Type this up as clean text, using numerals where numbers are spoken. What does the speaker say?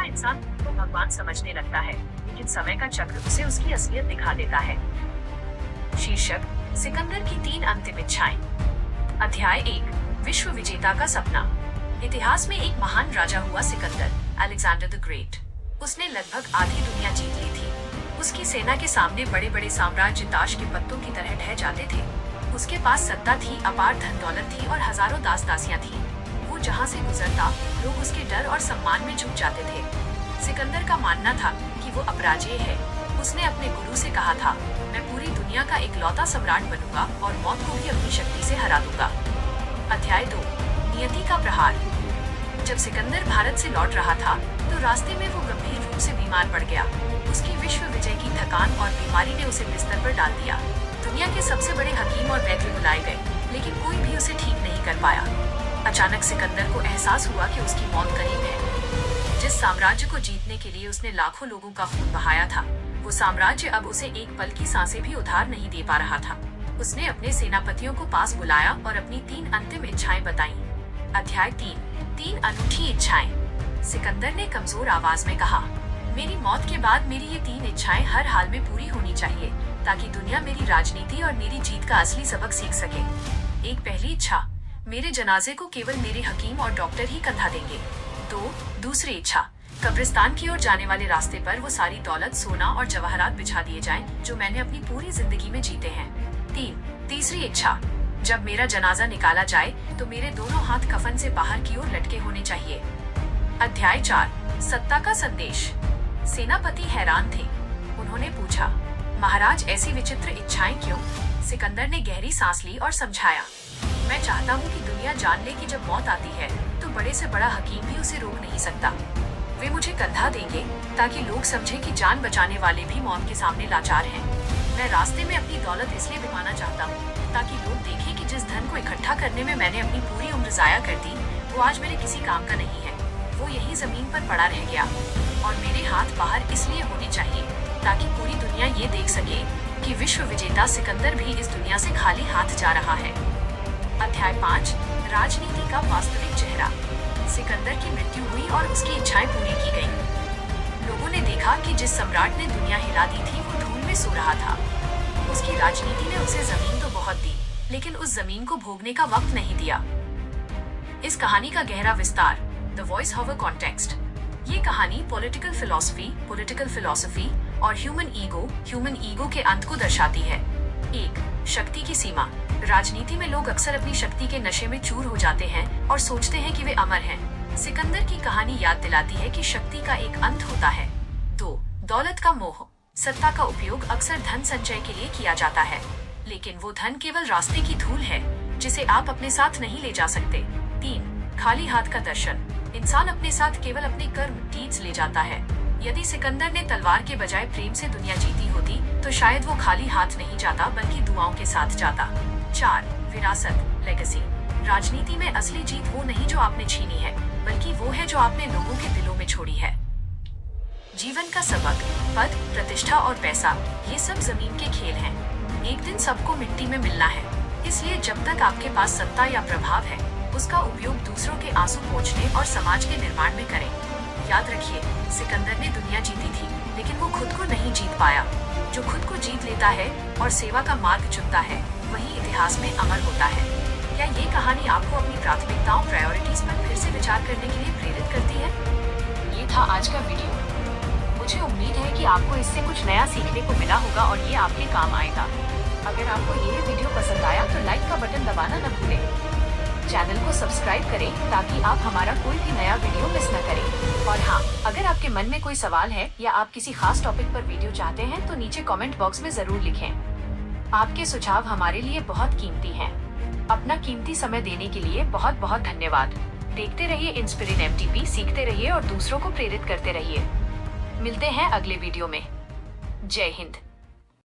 इंसान को भगवान समझने लगता है, लेकिन समय का चक्र उसे उसकी असलियत दिखा देता है। शीर्षक: सिकंदर की 3 अंतिम इच्छाएं। अध्याय 1: विश्व विजेता का सपना। इतिहास में एक महान राजा हुआ सिकंदर, अलेक्जेंडर द ग्रेट। उसने लगभग आधी दुनिया जीत ली थी। उसकी सेना के सामने बड़े बड़े साम्राज्य ताश के पत्तों की तरह ढह जाते थे। उसके पास सत्ता थी, अपार धन दौलत थी और हजारों दास दासियां थी। वो जहाँ से गुजरता, लोग उसके डर और सम्मान में झुक जाते थे। सिकंदर का मानना था कि वो अपराजेय है। उसने अपने गुरु से कहा था, मैं पूरी दुनिया का इकलौता सम्राट बनूंगा और मौत को भी अपनी शक्ति से हरा दूंगा। अध्याय 2: नियति का प्रहार। जब सिकंदर भारत से लौट रहा था, तो रास्ते में वो गंभीर रूप से बीमार पड़ गया। उसकी विश्व विजय की थकान और बीमारी ने उसे बिस्तर पर डाल दिया। दुनिया के सबसे बड़े हकीम और वैद्य बुलाए गए, लेकिन कोई भी उसे ठीक नहीं कर पाया। अचानक सिकंदर को एहसास हुआ कि उसकी मौत करीब है। जिस साम्राज्य को जीतने के लिए उसने लाखों लोगों का खून बहाया था, वो साम्राज्य अब उसे एक पल की सांसें भी उधार नहीं दे पा रहा था। उसने अपने सेनापतियों को पास बुलाया और अपनी 3 अंतिम इच्छाएं बताईं। अध्याय 3: अनूठी इच्छाएं। सिकंदर ने कमजोर आवाज में कहा, मेरी मौत के बाद मेरी ये 3 इच्छाएं हर हाल में पूरी होनी चाहिए, ताकि दुनिया मेरी राजनीति और मेरी जीत का असली सबक सीख सके। एक पहली इच्छा: मेरे जनाजे को केवल मेरे हकीम और डॉक्टर ही कंधा देंगे। 2. दूसरी इच्छा: कब्रिस्तान की ओर जाने वाले रास्ते पर वो सारी दौलत, सोना और जवाहरात बिछा दिए जाएं, जो मैंने अपनी पूरी जिंदगी में जीते हैं। 3. तीसरी इच्छा: जब मेरा जनाजा निकाला जाए, तो मेरे दोनों हाथ कफन से बाहर की ओर लटके होने चाहिए। अध्याय 4: सत्ता का संदेश। सेनापति हैरान थे। उन्होंने पूछा, महाराज, ऐसी विचित्र इच्छाएं क्यों? सिकंदर ने गहरी सांस ली और समझाया, मैं चाहता हूँ कि दुनिया जान ले कि जब मौत आती है, तो बड़े से बड़ा हकीम भी उसे रोक नहीं सकता। वे मुझे कंधा देंगे, ताकि लोग समझें कि जान बचाने वाले भी मौत के सामने लाचार हैं। मैं रास्ते में अपनी दौलत इसलिए बिताना चाहता हूँ, ताकि लोग देखें कि जिस धन को इकट्ठा करने में मैंने अपनी पूरी उम्र जाया कर दी, वो आज मेरे किसी काम का नहीं है। वो यही जमीन पर पड़ा रह गया। और मेरे हाथ बाहर इसलिए होने चाहिए, ताकि पूरी दुनिया ये देख सके कि विश्व विजेता सिकंदर भी इस दुनिया से खाली हाथ जा रहा है। अध्याय 5: राजनीति का वास्तविक चेहरा। सिकंदर की मृत्यु हुई और उसकी इच्छाएं पूरी की गईं। लोगों ने देखा कि जिस सम्राट ने दुनिया हिला दी थी, वो धूल में सो रहा था। उसकी राजनीति ने उसे जमीन तो बहुत दी, लेकिन उस जमीन को भोगने का वक्त नहीं दिया। इस कहानी का गहरा विस्तार, द वॉइस ओवर कॉन्टेक्स्ट। ये कहानी पॉलिटिकल फिलॉसफी और ह्यूमन ईगो के अंत को दर्शाती है। 1. शक्ति की सीमा। राजनीति में लोग अक्सर अपनी शक्ति के नशे में चूर हो जाते हैं और सोचते हैं कि वे अमर हैं। सिकंदर की कहानी याद दिलाती है कि शक्ति का एक अंत होता है। 2. दौलत का मोह। सत्ता का उपयोग अक्सर धन संचय के लिए किया जाता है, लेकिन वो धन केवल रास्ते की धूल है, जिसे आप अपने साथ नहीं ले जा सकते। 3. खाली हाथ का दर्शन। इंसान अपने साथ केवल अपने कर्म डीड्स ले जाता है। यदि सिकंदर ने तलवार के बजाय प्रेम से दुनिया जीती होती, तो शायद वो खाली हाथ नहीं जाता, बल्कि दुआओं के साथ जाता। 4. विरासत, लेगेसी। राजनीति में असली जीत वो नहीं जो आपने छीनी है, बल्कि वो है जो आपने लोगों के दिलों में छोड़ी है। जीवन का सबक, पद, प्रतिष्ठा और पैसा, ये सब जमीन के खेल हैं। एक दिन सबको मिट्टी में मिलना है, इसलिए जब तक आपके पास सत्ता या प्रभाव है, उसका उपयोग दूसरों के आंसू पोंछने और समाज के निर्माण में करें। याद रखिए, सिकंदर ने दुनिया जीती थी, लेकिन वो खुद को नहीं जीत पाया। जो खुद को जीत लेता है और सेवा का मार्ग चुनता है, वही इतिहास में अमर होता है। क्या ये कहानी आपको अपनी प्राथमिकताओं प्रायोरिटीज पर फिर से विचार करने के लिए प्रेरित करती है? ये था आज का वीडियो। मुझे उम्मीद है कि आपको इससे कुछ नया सीखने को मिला होगा और ये आपके काम आएगा। अगर आपको ये वीडियो पसंद आया तो लाइक का बटन दबाना न भूलें। चैनल को सब्सक्राइब करें, ताकि आप हमारा कोई भी नया वीडियो मिस न करें। और हाँ, अगर आपके मन में कोई सवाल है या आप किसी खास टॉपिक पर वीडियो चाहते हैं, तो नीचे कमेंट बॉक्स में जरूर लिखें। आपके सुझाव हमारे लिए बहुत कीमती हैं। अपना कीमती समय देने के लिए बहुत बहुत धन्यवाद। देखते रहिए इंस्पिरिन MTP, सीखते रहिए और दूसरों को प्रेरित करते रहिए। मिलते हैं अगले वीडियो में। जय हिंद।